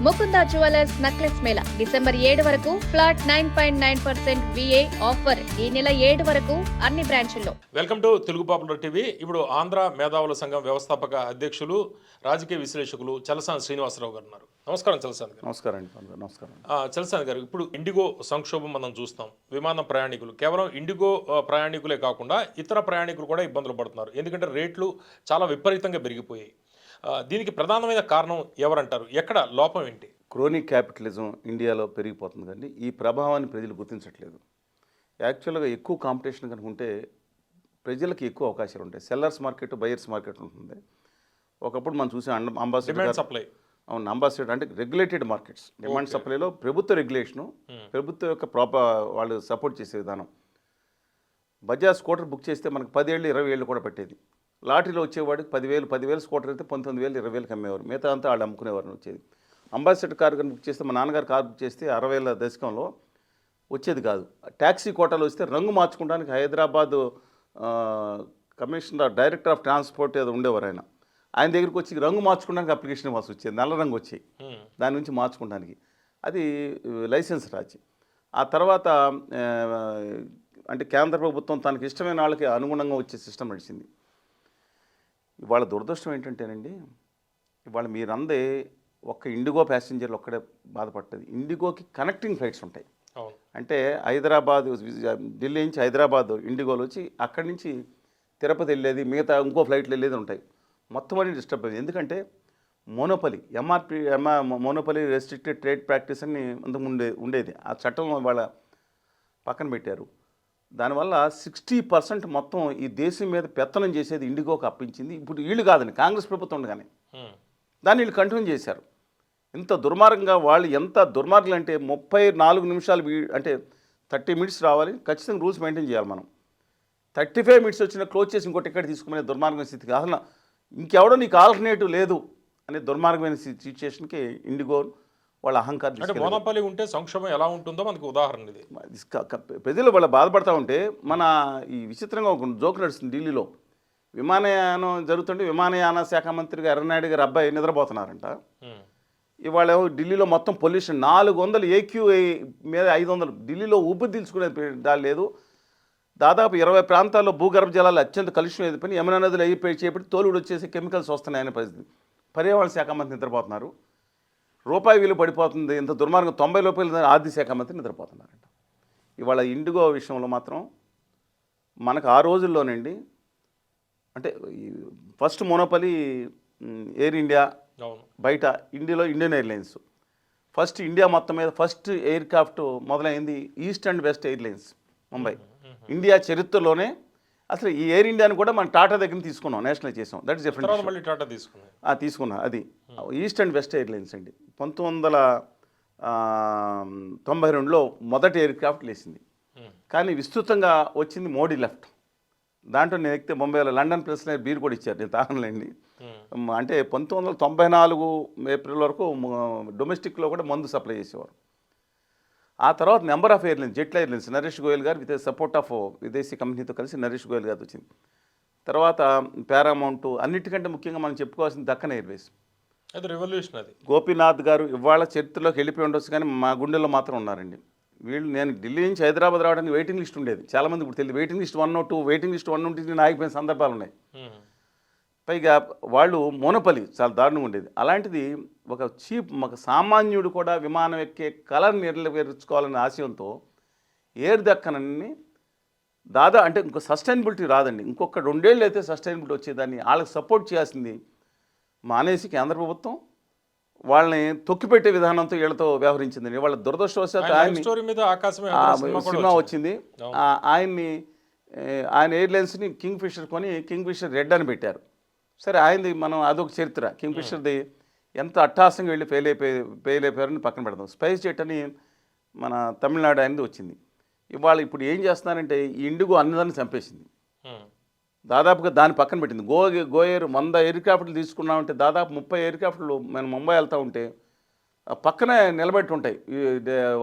Mukunda jewellers necklace Mela December 7 వరకు flat 9.9% VA offer ఈ నెల 7 వరకు అన్ని బ్రాంచుల్లో. Welcome to Telugu popular TV. ఇప్పుడు ఆంధ్ర మేధావుల సంఘం వ్యవస్థాపక అధ్యక్షులు రాజకీయ విశ్లేషకులు చలసాని శ్రీనివాసరావు గారు ఉన్నారు. నమస్కారం చలసాని గారు. నమస్కారం అండి. నమస్కారం. చలసాని గారు, ఇప్పుడు ఇండిగో సంక్షోభం మనం చూస్తాం. విమాన ప్రయాణికులు కేవలం ఇండిగో ప్రయాణికులే కాకుండా ఇతర ప్రయాణికులు కూడా ఇబ్బందులు పడుతున్నారు. ఎందుకంటే రేట్లు చాలా విపరీతంగా పెరిగిపోయాయి. దీనికి ప్రధానమైన కారణం ఎవరంటారు? ఎక్కడ లోపం ఏంటి? క్రోనిక్ క్యాపిటలిజం ఇండియాలో పెరిగిపోతుంది కానీ ఈ ప్రభావాన్ని ప్రజలు గుర్తించట్లేదు. యాక్చువల్గా ఎక్కువ కాంపిటీషన్ కనుక ఉంటే ప్రజలకు ఎక్కువ అవకాశాలు ఉంటాయి. సెల్లర్స్ మార్కెట్, బయర్స్ మార్కెట్ ఉంటుంది. ఒకప్పుడు మనం చూసాం అంబాసిడర్ సప్లై. అవును, అంబాసిడర్ అంటే రెగ్యులేటెడ్ మార్కెట్స్. డిమాండ్ సప్లైలో ప్రభుత్వ రెగ్యులేషను, ప్రభుత్వం యొక్క వాళ్ళు సపోర్ట్ చేసే విధానం. బజాజ్ స్కూటర్ బుక్ చేస్తే మనకు 10 ఏళ్ళు 20 ఏళ్ళు కూడా పెట్టేది. లాటరీలో వచ్చేవాడికి 10,000 స్కూటర్ అయితే 19,000 20,000కి అమ్మేవారు. మిగతా అంతా వాళ్ళు అమ్ముకునేవారు వచ్చేది. అంబాసిడర్ కార్ కానీ బుక్ చేస్తే, మా నాన్నగారు కార్ బుక్ చేస్తే 60,000 దశకంలో వచ్చేది కాదు. ట్యాక్సీ కోటాలో వస్తే రంగు మార్చుకోవడానికి Hyderabad commissioner director of transport ఏదో ఉండేవారు. ఆయన దగ్గరికి వచ్చి రంగు మార్చుకోవడానికి అప్లికేషన్ ఇవ్వాల్సి వచ్చేది. నల్ల రంగు వచ్చాయి దాని నుంచి మార్చుకోవడానికి. అది లైసెన్స్ రాచి. ఆ తర్వాత అంటే కేంద్ర ప్రభుత్వం తనకి ఇష్టమైన వాళ్ళకి అనుగుణంగా వచ్చే సిస్టమ్ నడిచింది. ఇవాళ దురదృష్టం ఏంటంటేనండి, ఇవాళ మీరందే ఒక్క ఇండిగో ప్యాసింజర్లు ఒక్కడే బాధపడుతుంది. ఇండిగోకి కనెక్టింగ్ ఫ్లైట్స్ ఉంటాయి. అంటే హైదరాబాద్, ఢిల్లీ నుంచి హైదరాబాద్ ఇండిగోలు వచ్చి అక్కడి నుంచి తిరుపతి వెళ్ళేది, మిగతా ఇంకో ఫ్లైట్లు వెళ్ళేది ఉంటాయి. మొత్తం అన్ని డిస్టర్బ్ అయింది. ఎందుకంటే monopoly, monopoly restricted trade practice అని అంతకుముందు ఉండేది. ఆ చట్టం వాళ్ళ పక్కన పెట్టారు. దానివల్ల 60% మొత్తం ఈ దేశం మీద పెత్తనం చేసేది ఇండిగోకి అప్పించింది. ఇప్పుడు వీళ్ళు కాదని కాంగ్రెస్ ప్రభుత్వం ఉండగానే దాన్ని వీళ్ళు కంటిన్యూ చేశారు. ఇంత దుర్మార్గంగా వాళ్ళు ఎంత దుర్మార్గులు అంటే 34 నిమిషాలు అంటే 30 మినిట్స్ రావాలి, ఖచ్చితంగా రూల్స్ మెయింటైన్ చేయాలి. మనం 35 మినిట్స్ వచ్చిన క్లోజ్ చేసి ఇంకో టికెట్ తీసుకునే దుర్మార్గమైన స్థితికి, అసలు ఇంకెవడో నీకు ఆల్టర్నేటివ్ లేదు అనే దుర్మార్గమైన సిచ్యుయేషన్కి ఇండిగో వాళ్ళ అహంకారం. అంటే మోనోపాలి ఉంటే సంక్షోభం ఎలా ఉంటుందో మనకు ఉదాహరణ ఇది. ప్రజలు వాళ్ళ బాధపడతా ఉంటే మన ఈ విచిత్రంగా ఒక జోక్ నడుస్తుంది. ఢిల్లీలో విమానయానం జరుగుతుంటే విమానయాన శాఖ మంత్రిగా ఎర్రనాయుడు గారు అబ్బాయి నిద్రపోతున్నారంట. ఇవాళ ఢిల్లీలో మొత్తం పొల్యూషన్ 400 AQI మీద 500. ఢిల్లీలో ఊపిరి తీల్చుకునే లేదు. దాదాపు 20 ప్రాంతాల్లో భూగర్భ జలాలు అత్యంత కలుషితం అయిపోయి యమునా నదులు అయిపోయి చేపట్టి తోలుడు వచ్చేసి కెమికల్స్ వస్తున్నాయనే పరిస్థితి. పర్యావరణ శాఖ మంత్రి నిద్రపోతున్నారు. రూపాయి విలువ పడిపోతుంది. ఇంత దుర్మార్గం 90 రూపాయలు ఆర్థిక శాఖ మంత్రి నిద్రపోతున్నారంట. ఇవాళ ఇండిగో విషయంలో మాత్రం మనకు ఆ రోజుల్లోనండి, అంటే ఫస్ట్ మోనోపలి ఎయిర్ ఇండియా, బయట ఇండియాలో ఇండియన్ ఎయిర్లైన్స్. ఫస్ట్ ఇండియా మొత్తం మీద ఫస్ట్ ఎయిర్ క్రాఫ్ట్ మొదలైంది east and west airlines, Mumbai. India చరిత్రలోనే అసలు ఈ ఎయిర్ ఇండియాని కూడా మనం టాటా దగ్గర తీసుకున్నాం, నేషనలైజ్ చేసాం. That is different. తీసుకున్నాం. అది ఈస్ట్ అండ్ వెస్ట్ ఎయిర్లైన్స్ అండి. 1992లో మొదటి ఎయిర్ క్రాఫ్ట్ లేసింది. కానీ విస్తృతంగా వచ్చింది మోడీ లెఫ్ట్. దాంట్లో నేను ఎక్కితే ముంబైలో లండన్ ప్రెస్లో బీర్ కూడా ఇచ్చారు, నేను తాగలేండి. అంటే 1994 ఏప్రిల్ వరకు డొమెస్టిక్లో కూడా మందు సప్లై చేసేవారు. ఆ తర్వాత number of airlines, jet airlines, Naresh Goyal గారు విత్ సపోర్ట్ ఆఫ్ విదేశీ కంపెనీతో కలిసి నరేష్ గోయల్ గారు వచ్చింది. తర్వాత పారామౌంట్, అన్నిటికంటే ముఖ్యంగా మనం చెప్పుకోవాల్సింది దక్కన్ ఎయిర్వేస్. అది రెవల్యూషన్. అది గోపీనాథ్ గారు ఇవాళ చరిత్రలోకి వెళ్ళిపోయి ఉండొచ్చు, కానీ మా గుండెల్లో మాత్రం ఉన్నారండి వీళ్ళు. నేను ఢిల్లీ నుంచి హైదరాబాద్ రావడానికి వెయిటింగ్ లిస్ట్ ఉండేది. చాలామంది ఇప్పుడు తెలియదు. వెయిటింగ్ లిస్ట్ 102, వెయిటింగ్ లిస్ట్ 120 నేను ఆగిపోయిన సందర్భాలు ఉన్నాయి. పైగా వాళ్ళు మోనోపలి చాలా దారుణంగా ఉండేది. అలాంటిది ఒక సామాన్యుడు కూడా విమానం ఎక్కే కళను నెరవేర్చుకోవాలనే ఆశయంతో ఎయిర్ దక్కనని అంటే ఇంకో సస్టైనబిలిటీ రాదండి. ఇంకొక 2 ఏళ్ళు అయితే సస్టైనబిలిటీ వచ్చేదాన్ని. వాళ్ళకి సపోర్ట్ చేయాల్సింది మానేసి కేంద్ర ప్రభుత్వం వాళ్ళని తొక్కిపెట్టే విధానంతో వీళ్ళతో వ్యవహరించింది. వాళ్ళ దురదృష్టవశాత్తు సినిమా వచ్చింది. ఆయన ఎయిర్లైన్స్ని కింగ్ ఫిషర్ కొని కింగ్ ఫిషర్ రెడ్ అని పెట్టారు. సరే, ఆయనది మనం అదొక చరిత్ర. కింగ్ ఫిషర్ది ఎంత అట్టహాసంగా వెళ్ళి ఫెయిల్ అయిపోయారని పక్కన పెడతాం. స్పైస్ జెట్ అని మన తమిళనాడు ఆయనది వచ్చింది. ఇప్పుడు ఏం చేస్తున్నారంటే ఈ ఇండిగో అన్నదాన్ని చంపేసింది. దాదాపుగా దాన్ని పక్కన పెట్టింది. గోయర్ 100 ఎయిర్ క్రాఫ్ట్లు తీసుకున్నామంటే దాదాపు 30 ఎయిర్ క్రాఫ్ట్లు మనం ముంబై వెళ్తూ ఉంటే పక్కనే నిలబెట్టి ఉంటాయి.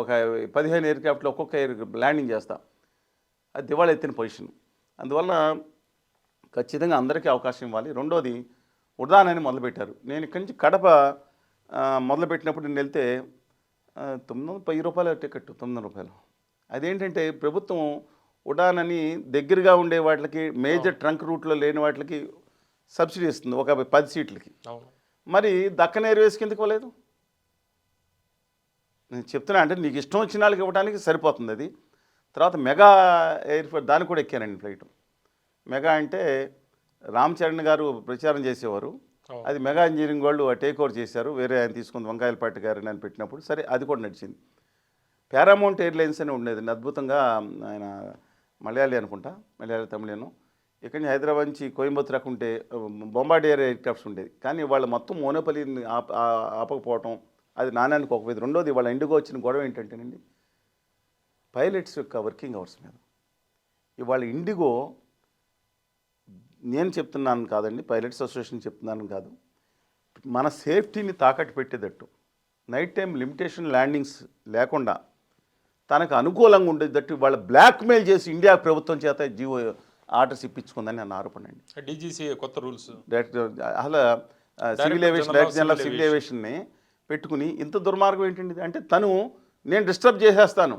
ఒక 15 ఎయిర్ క్రాఫ్ట్లు ఒక్కొక్క ఎయిర్ ల్యాండింగ్ చేస్తా. అది దివాళా ఎత్తిన పొజిషన్. అందువల్ల ఖచ్చితంగా అందరికీ అవకాశం ఇవ్వాలి. రెండోది ఉడాన్ అని మొదలుపెట్టారు. నేను ఇక్కడి నుంచి కడప మొదలుపెట్టినప్పుడు నేను వెళ్తే 910 టికెట్ 900 అదేంటంటే ప్రభుత్వం ఉడాన్ అని దగ్గరగా ఉండే వాటికి మేజర్ ట్రంక్ రూట్లో లేని వాటికి సబ్సిడీ ఇస్తుంది ఒక 10 సీట్లకి. అవును. మరి దక్కన్ ఎయిర్వేస్కి ఎందుకు ఇవ్వలేదు? నేను చెప్తున్నా అంటే నీకు ఇష్టం వచ్చిన వాళ్ళకి ఇవ్వడానికి సరిపోతుంది అది. తర్వాత మెగా ఎయిర్పోర్ట్ దానికి కూడా ఎక్కానండి ఫ్లైట్. మెగా అంటే రామ్ చరణ్ గారు ప్రచారం చేసేవారు, అది మెగా ఇంజనీరింగ్ వాళ్ళు టేక్ ఓవర్ చేశారు, వేరే ఆయన తీసుకుంది వంకాయలపాటి గారిని అని పెట్టినప్పుడు సరే అది కూడా నడిచింది. పారామౌంట్ ఎయిర్లైన్స్ అని ఉండేది అద్భుతంగా, ఆయన మలయాళీ అనుకుంటా, మలయాళీ తమిళను. ఇక్కడి నుంచి హైదరాబాద్ నుంచి కోయంబత్తూర్ ఉంటే బొంబార్డియర్ ఎయిర్క్రాఫ్ట్స్ ఉండేది, కానీ వాళ్ళు మొత్తం మోనోపలిని ఆపకపోవటం అది నాణ్యానికి ఒక విధి. రెండోది వాళ్ళ ఇండిగో వచ్చిన గొడవ ఏంటంటేనండి పైలట్స్ యొక్క వర్కింగ్ అవర్స్ మీద. ఇవాళ ఇండిగో, నేను చెప్తున్నాను కాదండి, పైలట్స్ అసోసియేషన్ చెప్తున్నాను కాదు, మన సేఫ్టీని తాకట్టు పెట్టేటట్టు నైట్ టైం లిమిటేషన్ ల్యాండింగ్స్ లేకుండా తనకు అనుకూలంగా ఉండేటట్టు వాళ్ళ బ్లాక్మెయిల్ చేసి ఇండియా ప్రభుత్వం చేత జియో ఆర్డర్స్ ఇప్పించుకుందని నన్ను ఆరోపణ అండి. డీజీసీ కొత్త రూల్స్ అసలు civil aviation, director general civil ఏవియేషన్ని పెట్టుకుని ఇంత దుర్మార్గం ఏంటండి? అంటే తను నేను డిస్టర్బ్ చేసేస్తాను.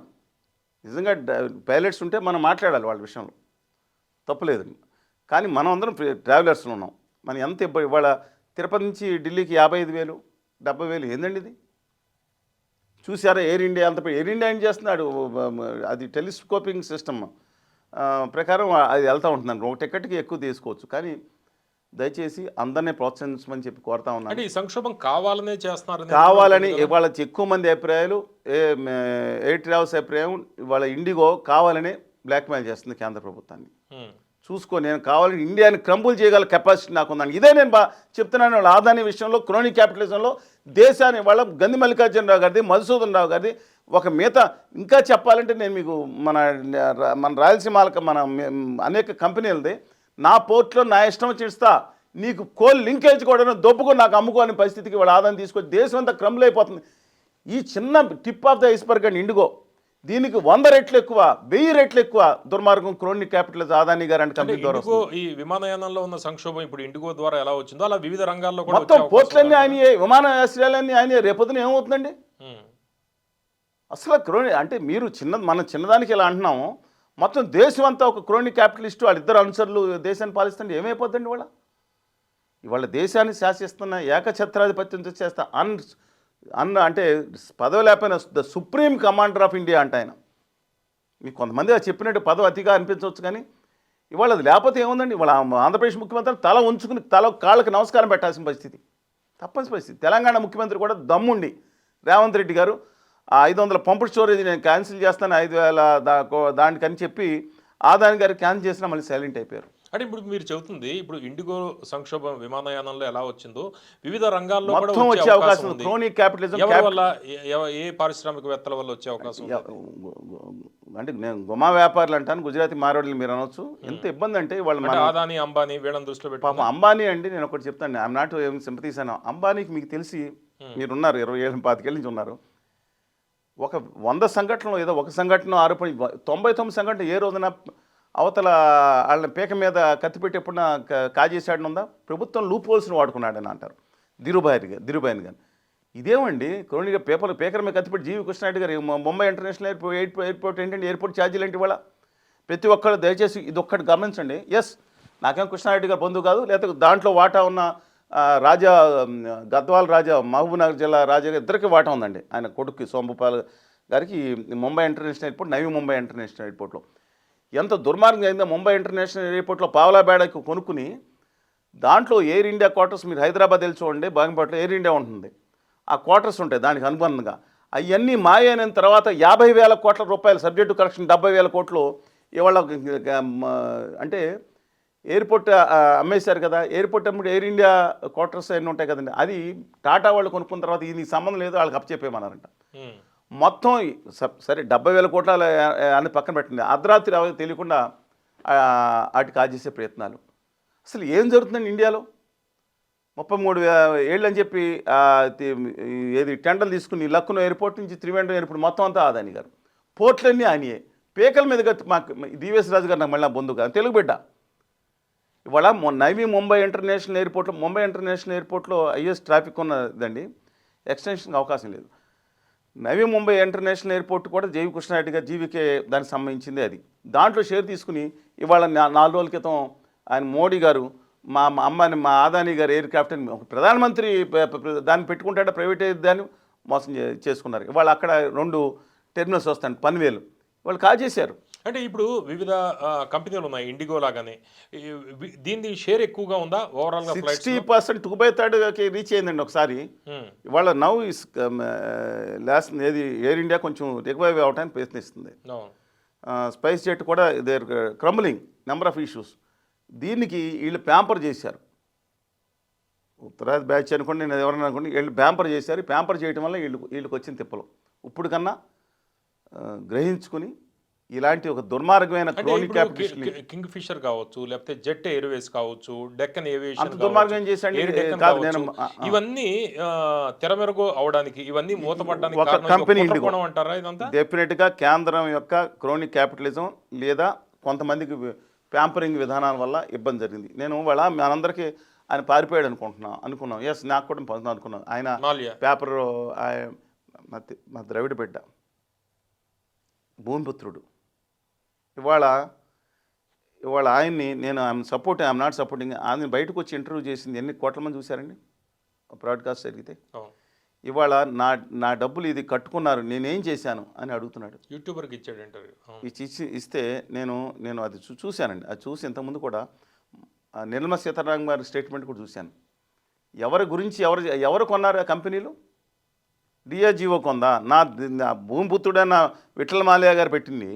నిజంగా పైలట్స్ ఉంటే మనం మాట్లాడాలి వాళ్ళ విషయంలో, తప్పులేదు. కానీ మనం అందరం ట్రావెలర్స్లో ఉన్నాం. మనం ఎంత ఇబ్బంది. ఇవాళ తిరుపతి నుంచి ఢిల్లీకి 55,000 70,000 ఏందండి ఇది? చూసారా ఎయిర్ ఇండియా అంత? ఎయిర్ ఇండియా ఏం చేస్తున్నాడు? అది టెలిస్కోపింగ్ సిస్టమ్ ప్రకారం అది వెళ్తూ ఉంటుందండి. ఒక టికెట్కి ఎక్కువ తీసుకోవచ్చు. కానీ దయచేసి అందరినీ ప్రోత్సహించమని చెప్పి కోరుతా ఉన్నాను. అంటే ఈ సంక్షోభం కావాలనే చేస్తున్నారు, కావాలని ఇవాళ ఎక్కువ మంది అభిప్రాయాలు, ఎయిర్ ట్రావెల్స్ అభిప్రాయం ఇవాళ ఇండిగో కావాలని బ్లాక్మెయిల్ చేస్తుంది కేంద్ర ప్రభుత్వాన్ని. చూసుకో, నేను కావాలని ఇండియాని క్రంబుల్ చేయగల కెపాసిటీ నాకు ఉందని. ఇదే నేను చెప్తున్నాను. వాళ్ళ ఆదాని విషయంలో, క్రోనీ క్యాపిటలిజంలో దేశాన్ని వాళ్ళ గంది మల్లికార్జునరావు గారిది, మధుసూదన్ రావు గారిది ఒక మిగతా ఇంకా చెప్పాలంటే నేను మీకు మన రాయలసీమలకు మన అనేక కంపెనీలది నా పోర్ట్లో నా ఇష్టం చేస్తా, నీకు కోల్ లింకేజ్ కూడా దొబ్బుకొని నాకు అమ్ముకోని పరిస్థితికి వాళ్ళ ఆదాయం తీసుకొచ్చి దేశం అంతా క్రమ్లు అయిపోతుంది. ఈ చిన్న టిప్ ఆఫ్ ద ఐస్బర్గ్ అండి ఇండిగో. దీనికి 100 రెట్లు ఎక్కువ, 1000 రెట్లు ఎక్కువ దుర్మార్గం క్రోనీ క్యాపిటల్స్ ఆదాని గారు అంటే కంపెనీ ద్వారా. ఈ విమానయానంలో ఉన్న సంక్షోభం ఇప్పుడు ఇండిగో ద్వారా ఎలా వచ్చిందో అలా వివిధ రంగాల్లో కూడా మొత్తం పోర్ట్లన్నీ ఆయనయే, విమానాశ్రయాలన్నీ ఆయనే. రేపొద్దున ఏమవుతుందండి అసలు? క్రోనీ అంటే మీరు మన చిన్నదానికి ఇలా అంటున్నాము, మొత్తం దేశం అంతా ఒక క్రోనీ క్యాపిటలిస్టు వాళ్ళిద్దరు అనుసరులు దేశాన్ని పాలిస్తుంటే ఏమైపోద్దండి? ఇవాళ దేశాన్ని శాసిస్తున్న ఏకఛత్రాధిపత్యం చేస్తా అంటే పదవి లేకపోయినా the supreme commander of India అంటే ఆయన. మీకు కొంతమంది చెప్పినట్టు పదవి అతిగా అనిపించవచ్చు, కానీ ఇవాళ అది లేకపోతే ఏముందండి? ఇవాళ ఆంధ్రప్రదేశ్ ముఖ్యమంత్రి తల ఉంచుకుని కాళ్ళకి నమస్కారం పెట్టాల్సిన పరిస్థితి, తప్పని పరిస్థితి. తెలంగాణ ముఖ్యమంత్రి కూడా దమ్ముండి రేవంత్ రెడ్డి గారు 500 పంపుడు స్టోరేజ్ నేను క్యాన్సిల్ చేస్తాను 5,000 దానికని చెప్పి ఆదాని గారు క్యాన్సిల్ చేసినా మళ్ళీ సైలెంట్ అయిపోయారు. అంటే ఇప్పుడు మీరు చెబుతుంది ఇప్పుడు ఇండిగో సంక్షోభం విమానయానంలో ఎలా వచ్చిందో వివిధ రంగాల్లో కూడా వచ్చే అవకాశం ఉంది. క్రోనీ క్యాపిటలిజం వల్ల ఏ పారిశ్రామికవేత్తల వల్ల వచ్చే అవకాశం ఉంది? అంటే నేను గుమా వ్యాపారులు అంటాను, గుజరాతీ మారోడులు మీరు అనొచ్చు. ఎంత ఇబ్బంది అంటే వాళ్ళు అదాని అంబానీ వీళ్ళని దృష్టిలో పెట్టి. పాపం అంబానీ అండి, నేను ఒకటి చెప్తాను, ఐఎమ్ నాట్ ఏం సింపతీసాను. అంబానీకి మీకు తెలిసి మీరున్నారు 20 ఏళ్ళ 25 ఏళ్ళ నుంచి ఉన్నారు. ఒక 100 సంఘటనలు ఏదో ఒక సంఘటన ఆరోపణ, 99 సంఘటన ఏ రోజున అవతల వాళ్ళ పీక మీద కత్తి పెట్టి ఎప్పుడన్నా కాజేసాడని ఉందా? ప్రభుత్వం లూప్ హోల్స్ని వాడుకున్నాడని అంటారు దిరుబాయిని గారు. ఇదేమండి క్రోనీగా పేపర్ మీద కత్తి పెట్టి జీవి కృష్ణారెడ్డి గారు ముంబై ఇంటర్నేషనల్ ఎయిర్పోర్ట్ ఏంటంటే ఎయిర్పోర్ట్ ఛార్జీలు ఏంటి? ఇవాళ ప్రతి ఒక్కరు దయచేసి ఇది ఒక్కటి గమనించండి. ఎస్, నాకేం కృష్ణారెడ్డి గారు బంధువు కాదు, లేకపోతే దాంట్లో వాటా ఉన్న రాజా గద్వాల్ రాజా మహబూబ్నగర్ జిల్లా రాజా ఇద్దరికి వాటా ఉందండి. ఆయన కొడుకు సోంభూపాల్ గారికి ముంబై ఇంటర్నేషనల్ ఎయిర్పోర్ట్, నవీ ముంబై ఇంటర్నేషనల్ ఎయిర్పోర్ట్లో ఎంత దుర్మార్గం అయిందో. ముంబై ఇంటర్నేషనల్ ఎయిర్పోర్ట్లో పావలా బేడకు కొనుక్కుని దాంట్లో ఎయిర్ ఇండియా క్వార్టర్స్, మీరు హైదరాబాద్ వెళ్ళి చూడండి, బాగంపేటలో ఎయిర్ ఇండియా ఉంటుంది, ఆ క్వార్టర్స్ ఉంటాయి దానికి అనుబంధంగా. అవన్నీ మాయైన తర్వాత 50,000 కోట్ల రూపాయలు సబ్జెక్టు కరెక్షన్ 70,000 కోట్లు ఇవాళ అంటే ఎయిర్పోర్ట్ అమ్మేశారు కదా. ఎయిర్పోర్ట్ అమ్ముడు ఎయిర్ ఇండియా క్వార్టర్స్ అన్నీ ఉంటాయి కదండి, అది టాటా వాళ్ళు కొనుక్కున్న తర్వాత ఇది సంబంధం లేదు వాళ్ళకి అప్పచెప్పేమన్నారంట. మొత్తం సరే 70,000 కోట్ల అని పక్కన పెట్టింది. అర్ధరాత్రి తెలియకుండా వాటి కాజేసే ప్రయత్నాలు. అసలు ఏం జరుగుతుందండి ఇండియాలో? 33 ఏళ్ళు అని చెప్పి ఏది టెండర్లు తీసుకుని లక్నో ఎయిర్పోర్ట్ నుంచి త్రివేంద్రం ఎయిర్పోర్ట్ మొత్తం అంతా ఆదాని గారు. పోర్ట్లన్నీ ఆయనయే. పేకల మీదుగా మాకు డివిఎస్ రాజు గారు నాకు మళ్ళీ బంధువుగా తెలుగు బిడ్డ. ఇవాళ నవీ ముంబై ఇంటర్నేషనల్ ఎయిర్పోర్ట్లో హైయెస్ట్ ట్రాఫిక్ ఉన్నదండి. ఎక్స్టెన్షన్కి అవకాశం లేదు. నవీ ముంబై ఇంటర్నేషనల్ ఎయిర్పోర్ట్ కూడా జేవి కృష్ణారెడ్డి గారు జీవికే దానికి సంబంధించింది అది. దాంట్లో షేర్ తీసుకుని ఇవాళ 4 రోజుల క్రితం ఆయన మోడీ గారు మా అదానీ గారు ఎయిర్ క్రాఫ్ట్ అని ఒక ప్రధానమంత్రి దాన్ని పెట్టుకుంటాడా ప్రైవేట్ దాన్ని మోసం చేసుకున్నారు. ఇవాళ అక్కడ 2 టెర్మినల్స్ వస్తాయి పనివేలు వాళ్ళు కాజేశారు. అంటే ఇప్పుడు వివిధ కంపెనీలు ఉన్నాయి ఇండిగో లాగానే, దీని షేర్ ఎక్కువగా ఉందా ఓవరాల్గా? 60% దుబాయ్ థర్డ్కి రీచ్ అయిందండి ఒకసారి. ఇవాళ నవ్ లాస్ట్ ఏది ఎయిర్ ఇండియా కొంచెం రివైవ్ అవడానికి ప్రయత్నిస్తుంది. స్పైస్ జెట్ కూడా దేర్ క్రంబలింగ్ నెంబర్ ఆఫ్ ఇష్యూస్. దీనికి వీళ్ళు ప్యాంపర్ చేశారు. ఉత్తరాది బ్యాచ్ అనుకోండి, నేను ఎవరైనా అనుకోండి, వీళ్ళు ప్యాంపర్ చేశారు. ప్యాంపర్ చేయడం వల్ల వీళ్ళకి వచ్చిన తిప్పలు. ఇప్పుడు కన్నా గ్రహించుకుని ఇలాంటి ఒక దుర్మార్గమైన కింగ్ ఫిషర్ కావచ్చు, లేకపోతే జెట్ ఎయిర్వేస్ కావచ్చు, డెక్కన్ ఏవియేషన్ దుర్మార్గం చేసండి ఇవన్నీ తెరమెరుగు అవడానికి, ఇవన్నీ మూతపడడానికి ఒక కంపెనీ అంటారా? ఇదంతా డెఫినెట్గా కేంద్రం యొక్క క్రోనిక్ క్యాపిటలిజం లేదా కొంతమందికి ప్యాంపరింగ్ విధానాల వల్ల ఇబ్బంది జరిగింది. నేను వాళ్ళ మనందరికీ ఆయన పారిపోయాడు అనుకున్నాం. ఎస్, నాకు కూడా అనుకున్నాం. ఆయన పేపర్ మా ద్రవిడ బిడ్డ భూమిపుత్రుడు. ఇవాళ ఆయన్ని నేను ఐఎమ్ నాట్ సపోర్టింగ్. ఆయన బయటకు వచ్చి ఇంటర్వ్యూ చేసింది ఎన్ని కోట్ల మంది చూశారండి బ్రాడ్కాస్ట్ జరిగితే. ఇవాళ నా డబ్బులు ఇది కట్టుకున్నారు, నేనేం చేశాను అని అడుగుతున్నాడు. యూట్యూబర్కి ఇచ్చాడు ఇంటర్వ్యూ. ఇస్తే నేను అది చూశానండి. అది చూసి ఇంతకుముందు కూడా నిర్మలా సీతారామన్ గారి స్టేట్మెంట్ కూడా చూశాను. ఎవరి గురించి ఎవరు కొన్నారు ఆ కంపెనీలు? డిఆర్జీఓ కొందా? నా భూమిపుత్రుడన్న విఠల మాల్యా గారు పెట్టింది,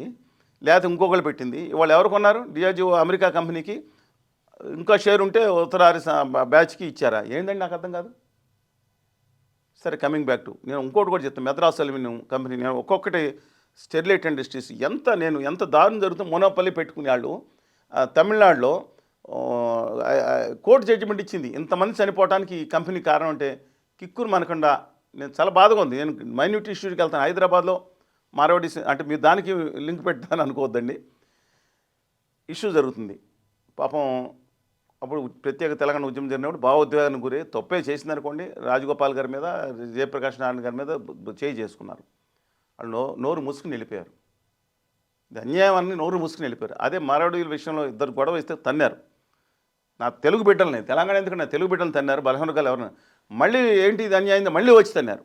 లేకపోతే ఇంకొకళ్ళు పెట్టింది. ఇవాళ ఎవరు కొన్నారు? డిఆర్జీఓ అమెరికా కంపెనీకి ఇంకా షేర్ ఉంటే ఉత్తరాది బ్యాచ్కి ఇచ్చారా? ఏంటండి నాకు అర్థం కాదు. సరే, కమింగ్ బ్యాక్ టు నేను ఇంకోటి కూడా చెప్తాను. మెద్రాస్ అల్యూమినియం కంపెనీ, నేను ఒక్కొక్కటి స్టెరిలైట్ ఇండస్ట్రీస్ ఎంత దారుణం జరుగుతుంది. మోనోపల్లి పెట్టుకునే వాళ్ళు తమిళనాడులో కోర్టు జడ్జిమెంట్ ఇచ్చింది. ఇంతమంది చనిపోవడానికి ఈ కంపెనీ కారణం అంటే కిక్కురు మనకుండా. నేను చాలా బాధగా ఉంది. నేను మైన్యూట్ ఇష్యూకి వెళ్తాను హైదరాబాద్లో మారవాడి, అంటే మీరు దానికి లింక్ పెట్టాను అనుకోవద్దండి. ఇష్యూ జరుగుతుంది పాపం. అప్పుడు ప్రత్యేక తెలంగాణ ఉద్యమం జరిగినప్పుడు భావోద్వేగానికి గురి తప్పే చేసిందనుకోండి, రాజగోపాల్ గారి మీద, జయప్రకాష్ నారాయణ గారి మీద చేయి చేసుకున్నారు. వాళ్ళు నోరు మూసుకుని వెళ్ళిపోయారు. ఇది అన్యాయం అని నోరు మూసుకుని వెళ్ళిపోయారు. అదే మారవాడీల విషయంలో ఇద్దరు గొడవ ఇస్తే తన్నారు. నా తెలుగు బిడ్డలని, తెలంగాణ ఎందుకంటే నా తెలుగు బిడ్డలు తన్నారు, బలహీనకాలు ఎవరైనా. మళ్ళీ ఏంటి ఇది అన్యాయం, మళ్ళీ వచ్చి తన్నారు.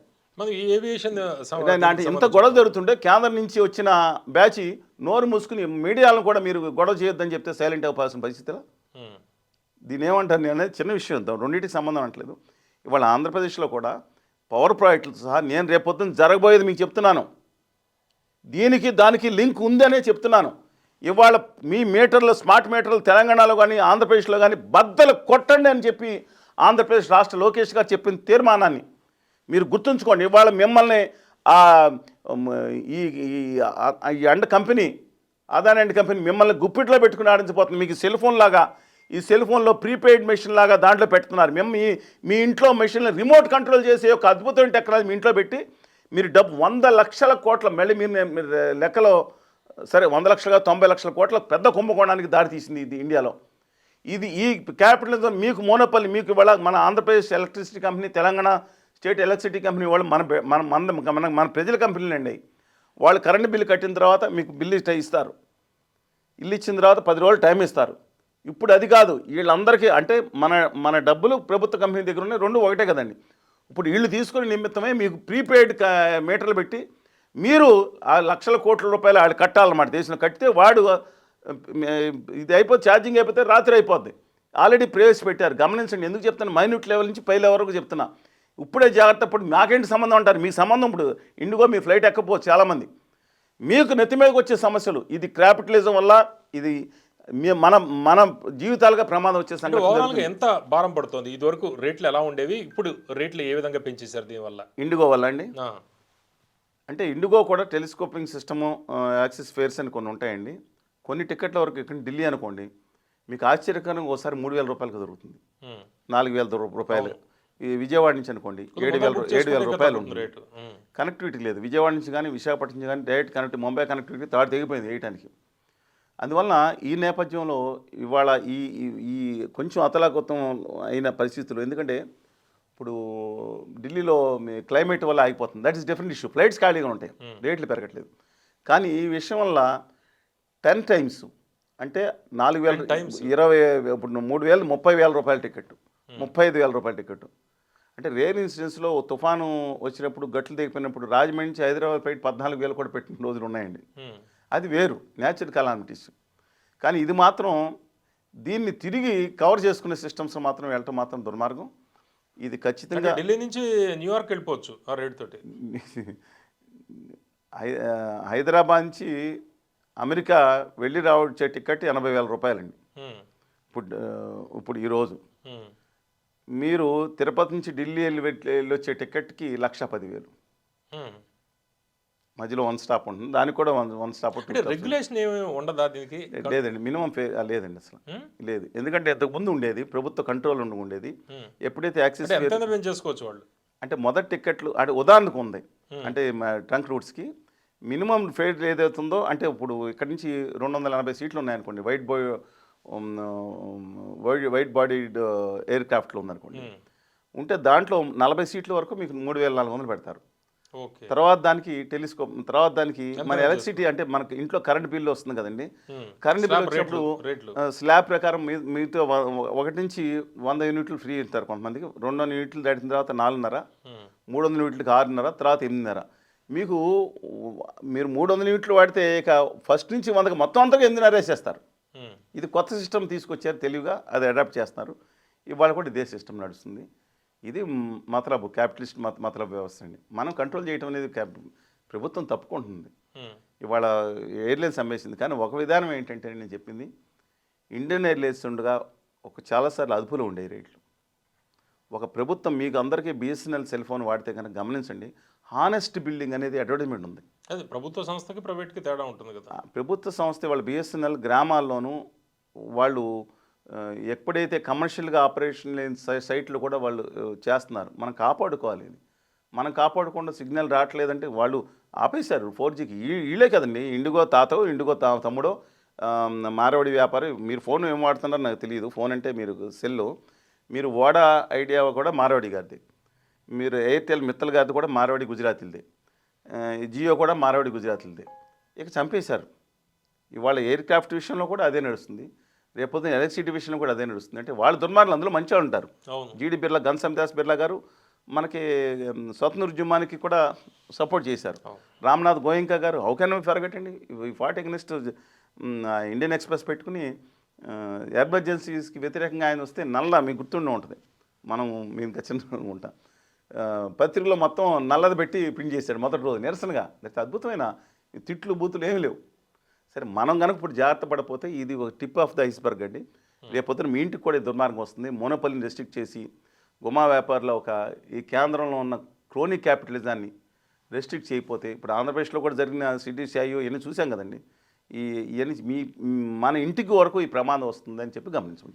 అంటే ఇంత గొడవ జరుగుతుంటే కేంద్రం నుంచి వచ్చిన బ్యాచ్ నోరు మూసుకుని మీడియాలను కూడా మీరు గొడవ చేయొద్దని చెప్తే సైలెంట్ అవ్వాల్సిన పరిస్థితిలో. దీని ఏమంటారు నేను అనేది చిన్న విషయం, రెండింటికి సంబంధం అంటలేదు. ఇవాళ ఆంధ్రప్రదేశ్లో కూడా పవర్ ప్రాజెక్టులతో సహా నేను రేపొద్దున జరగబోయేది మీకు చెప్తున్నాను. దానికి లింక్ ఉందనే చెప్తున్నాను. ఇవాళ మీ మీటర్లు, స్మార్ట్ మీటర్లు తెలంగాణలో కానీ ఆంధ్రప్రదేశ్లో కానీ బద్దలు కొట్టండి అని చెప్పి ఆంధ్రప్రదేశ్ రాష్ట్ర లోకేష్ గారు చెప్పిన తీర్మానాన్ని మీరు గుర్తుంచుకోండి. ఇవాళ మిమ్మల్ని ఈ and company, Adani and company మిమ్మల్ని గుప్పిట్లో పెట్టుకుని ఆడించిపోతుంది. మీకు సెల్ ఫోన్ లాగా, ఈ సెల్ ఫోన్లో ప్రీపెయిడ్ మెషిన్ లాగా దాంట్లో పెడుతున్నారు. మేము మీ ఇంట్లో మెషిన్లు రిమోట్ కంట్రోల్ చేసే ఒక అద్భుతమైన టెక్నాలజీ మీ ఇంట్లో పెట్టి మీరు 100 లక్షల కోట్ల, మళ్ళీ మీరు లెక్కలో సరే 100 లక్షలుగా 90 లక్షల కోట్ల పెద్ద కుంభకోణానికి దారితీసింది ఇది ఇండియాలో. ఈ క్యాపిటలిజం మీకు మోనోపల్లి, మీకు ఇవాళ మన Andhra Pradesh electricity company, Telangana state electricity company వాళ్ళు మన ప్రజల కంపెనీలు అండి. వాళ్ళు కరెంటు బిల్లు కట్టిన తర్వాత మీకు బిల్లు ఇస్తారు. ఇల్లు ఇచ్చిన తర్వాత 10 రోజులు టైం ఇస్తారు. ఇప్పుడు అది కాదు, వీళ్ళందరికీ అంటే మన డబ్బులు ప్రభుత్వ కంపెనీ దగ్గర ఉన్నాయి, రెండు ఒకటే కదండి. ఇప్పుడు వీళ్ళు తీసుకునే నిమిత్తమే మీకు ప్రీపెయిడ్ మీటర్లు పెట్టి మీరు ఆ లక్షల కోట్ల రూపాయలు వాళ్ళు కట్టాలన్నమాట. దేశంలో కట్టితే వాడు ఇది ఛార్జింగ్ అయిపోతే రాత్రి అయిపోద్ది. ఆల్రెడీ ప్రవేశపెట్టారు. గమనించండి. ఎందుకు చెప్తాను, మైన్యూట్ లెవెల్ నుంచి పై లెవెల్ వరకు చెప్తున్నా. ఇప్పుడే జాగ్రత్త. ఇప్పుడు మాకేంటి సంబంధం అంటారు. మీ సంబంధం ఇప్పుడు ఇండిగో మీ ఫ్లైట్ ఎక్కపోవచ్చు చాలామంది. మీకు నెత్తి మీదకి వచ్చే సమస్యలు ఇది క్యాపిటలిజం వల్ల, ఇది మన జీవితాలుగా ప్రమాదం వచ్చే సంగతి. ఎంత భారం పడుతుంది? ఇదివరకు రేట్లు ఎలా ఉండేవి, ఇప్పుడు రేట్లు ఏ విధంగా పెంచేశారు దీనివల్ల? ఇండిగో వల్ల అండి. అంటే ఇండిగో కూడా టెలిస్కోపింగ్ సిస్టము, యాక్సిస్ ఫేర్స్ అని కొన్ని ఉంటాయండి. కొన్ని టికెట్ల వరకు ఇక్కడ ఢిల్లీ అనుకోండి, మీకు ఆశ్చర్యకరంగా ఒకసారి 3,000 రూపాయలకు దొరుకుతుంది, 4,000 రూపాయలు. ఈ విజయవాడ నుంచి అనుకోండి 7,000 రూపాయలు ఉంది. కనెక్టివిటీ లేదు. విజయవాడ నుంచి కానీ విశాఖపట్నం నుంచి కానీ డైరెక్ట్ కనెక్టివిటీ, ముంబై కనెక్టివిటీ తాడు తెగిపోయింది వేయటానికి. అందువలన ఈ నేపథ్యంలో ఇవాళ ఈ కొంచెం అతలాకుతం అయిన పరిస్థితులు. ఎందుకంటే ఇప్పుడు ఢిల్లీలో మీ క్లైమేట్ వల్ల ఆగిపోతుంది. That is different issue. Flights ఖాళీగా ఉంటాయి, రేట్లు పెరగట్లేదు. కానీ ఈ విషయం వల్ల 10 టైమ్స్ అంటే 4,000 times. 20 ఇప్పుడు 3,000 30,000 రూపాయల టికెట్, 35,000 రూపాయల టికెట్. అంటే రేర్ ఇన్సిడెన్స్లో తుఫాను వచ్చినప్పుడు గట్లు దిగిపోయినప్పుడు రాజమండ్రి నుంచి హైదరాబాద్ ఫ్లైట్ 14,000 కూడా పెట్టిన రోజులు ఉన్నాయండి. అది వేరు, న్యాచురల్ కలామిటీస్. కానీ ఇది మాత్రం దీన్ని తిరిగి కవర్ చేసుకునే సిస్టమ్స్ మాత్రం వెళ్ళటం మాత్రం దుర్మార్గం. ఇది ఖచ్చితంగా ఢిల్లీ నుంచి న్యూయార్క్ వెళ్ళిపోవచ్చు ఆ రేట్ తోటి. హైదరాబాద్ నుంచి అమెరికా వెళ్ళి రావచ్చే టికెట్ 80,000 రూపాయలండి. ఇప్పుడు ఈరోజు మీరు తిరుపతి నుంచి ఢిల్లీ వెళ్ళి వచ్చే టికెట్కి 1,10,000. మధ్యలో 1 స్టాప్ ఉంటుంది, దానికి కూడా 1 స్టాప్. రెగ్యులేషన్ ఏమి ఉండదా దీనికి? లేదండి, మినిమం లేదండి అసలు లేదు. ఎందుకంటే ఇంతకుముందు ఉండేది ప్రభుత్వ కంట్రోల్ ఉండేది. ఎప్పుడైతే యాక్సెస్ చేసుకోవచ్చు వాళ్ళు అంటే మొదటి టికెట్లు అంటే ఉదాహరణకు ఉంది అంటే ట్రంక్ రూట్స్కి మినిమం ఫేర్ ఏదవుతుందో, అంటే ఇప్పుడు ఇక్కడ నుంచి 280 సీట్లు ఉన్నాయనుకోండి, వైట్ బాడీడ్ ఎయిర్ క్రాఫ్ట్లో ఉందనుకోండి, ఉంటే దాంట్లో 40 సీట్ల వరకు మీకు 3,400 పెడతారు. తర్వాత దానికి టెలిస్కోప్, తర్వాత దానికి మన ఎలక్ట్రిసిటీ అంటే మనకి ఇంట్లో కరెంట్ బిల్లు వస్తుంది కదండి. కరెంట్ బిల్ వచ్చినప్పుడు స్లాబ్ ప్రకారం మీతో 1 నుంచి 100 యూనిట్లు ఫ్రీ ఇస్తారు కొంతమందికి. 200 యూనిట్లు దాటిన తర్వాత 4.5, 300 యూనిట్లకి 6.5, తర్వాత 8.5. మీరు 300 యూనిట్లు వాడితే ఇక ఫస్ట్ నుంచి 100కి మొత్తం అంతా 8.5 వేసేస్తారు. ఇది కొత్త సిస్టమ్ తీసుకొచ్చారు తెలివిగా, అది అడాప్ట్ చేస్తున్నారు. ఇవాళ కూడా ఇదే సిస్టమ్ నడుస్తుంది. ఇది మతలబు క్యాపిటలిస్ట్ మతలబు వ్యవస్థ అండి. మనం కంట్రోల్ చేయడం అనేది ప్రభుత్వం తప్పుకుంటుంది. ఇవాళ ఎయిర్లైన్స్ అమ్మేసింది. కానీ ఒక విధానం ఏంటంటే నేను చెప్పింది, ఇండియన్ ఎయిర్లైన్స్ ఉండగా చాలాసార్లు అదుపులో ఉండే రేట్లు. ఒక ప్రభుత్వం మీకు అందరికీ బిఎస్ఎన్ఎల్ సెల్ ఫోన్ వాడితే కనుక గమనించండి, హానెస్ట్ బిల్డింగ్ అనేది అడ్వర్టైజ్మెంట్ ఉంది. అది ప్రభుత్వ సంస్థకి ప్రైవేట్కి తేడా ఉంటుంది కదా. ప్రభుత్వ సంస్థ వాళ్ళు బిఎస్ఎన్ఎల్ గ్రామాల్లోనూ వాళ్ళు ఎప్పుడైతే కమర్షియల్గా ఆపరేషన్ లేని సైట్లు కూడా వాళ్ళు చేస్తున్నారు. మనం కాపాడుకోవాలి. ఇది మనం కాపాడకుండా సిగ్నల్ రావట్లేదంటే వాళ్ళు ఆపేశారు 4Gకి. వీళ్ళే కదండి, ఇండిగో తాతో ఇండిగో తమ్ముడో మారవాడి వ్యాపారి. మీరు ఫోన్ ఏం వాడుతున్నారో నాకు తెలియదు. ఫోన్ అంటే మీరు సెల్లు, మీరు ఓడా ఐడియా కూడా మారవాడి గారిది, మీరు ఎయిర్టెల్ మిత్తల్ గారిది కూడా మారవాడి గుజరాతీలదే, జియో కూడా మారవాడి గుజరాతీలదే. ఇక చంపేశారు. ఇవాళ ఎయిర్ క్రాఫ్ట్ విషయంలో కూడా అదే నడుస్తుంది, రేపొద్దున ఎలక్ట్రిసిటీ విషయంలో కూడా అదే నడుస్తుంది. అంటే వాళ్ళ దుర్మార్గులు అందులో మంచిగా ఉంటారు. జీడి బిర్లా, ఘనశ్యామ్ బిర్లా గారు మనకి స్వతంత్ర ఉద్యమానికి కూడా సపోర్ట్ చేశారు. రామ్నాథ్ గోయింకా గారు, హౌ కెన్ ఫర్గెట్ అండి, ఫాట్ అగెన్స్ట్ ఇండియన్ ఎక్స్ప్రెస్ పెట్టుకుని ఎమర్జెన్సీస్కి వ్యతిరేకంగా ఆయన వస్తే నల్ల మీకు గుర్తుండే ఉంటుంది. మేము ఖచ్చితంగా ఉంటాం. పత్రికలో మొత్తం నల్లది పెట్టి ప్రింట్ చేశాడు మొదటి రోజు నిరసనగా. లేకపోతే అద్భుతమైన తిట్లు బూతులు ఏమీ లేవు. సరే, మనం కనుక ఇప్పుడు జాగ్రత్త పడిపోతే ఇది ఒక టిప్ ఆఫ్ ద ఐస్బర్గ్ అండి. రేపొద్దున మీ ఇంటికి కూడా దుర్మార్గం వస్తుంది. మోనోపలిని రెస్ట్రిక్ట్ చేసి గుమా వ్యాపారంలో ఈ కేంద్రంలో ఉన్న క్రోనిక్ క్యాపిటలిజాన్ని రెస్ట్రిక్ట్ చేయకపోతే, ఇప్పుడు ఆంధ్రప్రదేశ్లో కూడా జరిగిన సిటీసీఐఓ ఇవన్నీ చూసాం కదండి. ఇవన్నీ మన ఇంటికి వరకు ఈ ప్రమాదం వస్తుందని చెప్పి గమనించండి.